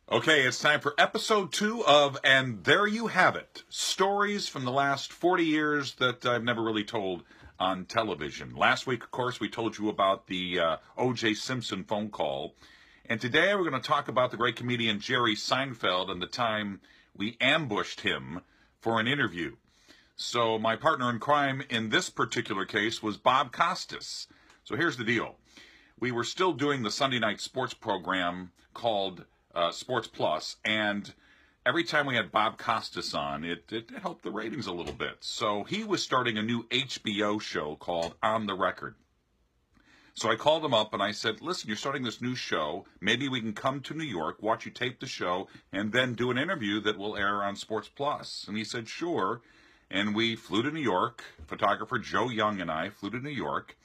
Okay, it's time for episode 2 of And There You Have It. Stories from the last 40 years that I've never really told on television. Last week, of course, we told you about the O.J. Simpson phone call. And today we're going to talk about the great comedian Jery Seinfeld and the time we ambushed him for an interview. So my partner in crime in this particular case was Bob Costas. So here's the deal. We were still doing the Sunday night sports program called Sports Plus, and every time we had Bob Costas on, it helped the ratings a little bit. So he was starting a new HBO show called On the Record. So I called him up and I said, listen, you're starting this new show. Maybe we can come to New York, watch you tape the show, and then do an interview that will air on Sports Plus. And he said, sure. And we flew to New York. Photographer Joe Young and I flew to New York.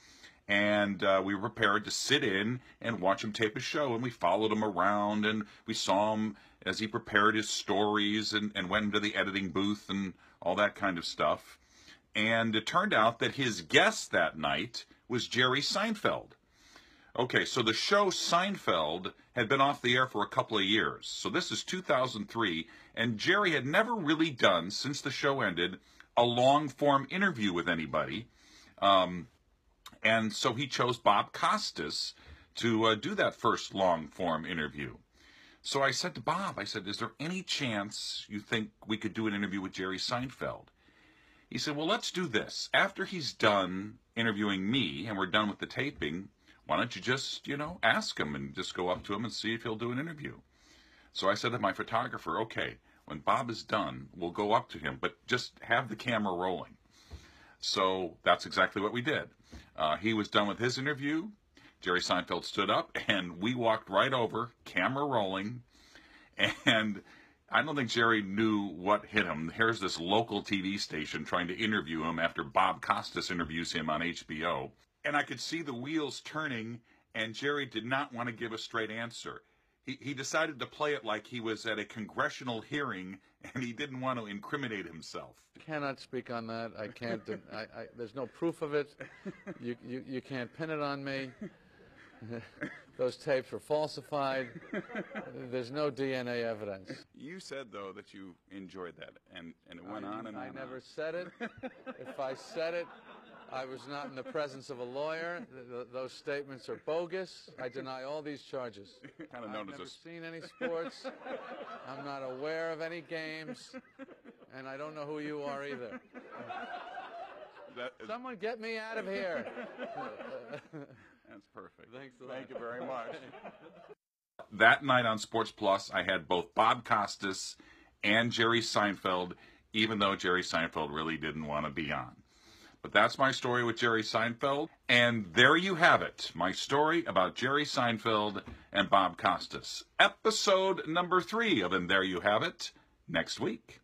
And we were prepared to sit in and watch him tape his show. And we followed him around, and we saw him as he prepared his stories and went into the editing booth and all that kind of stuff. And it turned out that his guest that night was Jery Seinfeld. Okay, so the show Seinfeld had been off the air for a couple of years. So this is 2003, and Jery had never really done, since the show ended, a long-form interview with anybody. And so he chose Bob Costas to do that first long-form interview. So I said to Bob, I said, is there any chance you think we could do an interview with Jery Seinfeld? He said, well, let's do this. After he's done interviewing me and we're done with the taping, why don't you just, ask him and just go up to him and see if he'll do an interview? So I said to my photographer, okay, when Bob is done, we'll go up to him, but just have the camera rolling. So that's exactly what we did. He was done with his interview. Jery Seinfeld stood up, and we walked right over, camera rolling. And I don't think Jery knew what hit him. Here's this local TV station trying to interview him after Bob Costas interviews him on HBO. And I could see the wheels turning, and Jery did not want to give a straight answer. He decided to play it like he was at a congressional hearing, and he didn't want to incriminate himself. Cannot speak on that. I can't. There's no proof of it. You can't pin it on me. Those tapes were falsified. There's no DNA evidence. You said, though, that you enjoyed that, and it went on and on. I never said it. If I said it, I was not in the presence of a lawyer. Those statements are bogus. I deny all these charges. Kind of I've never seen any sports. I'm not aware of any games. And I don't know who you are either. Someone get me out of here. That's perfect. Thanks a lot. Thank you very much. That night on Sports Plus, I had both Bob Costas and Jery Seinfeld, even though Jery Seinfeld really didn't want to be on. But that's my story with Jery Seinfeld. And there you have it, my story about Jery Seinfeld and Bob Costas. Episode number 3 of And There You Have It, next week.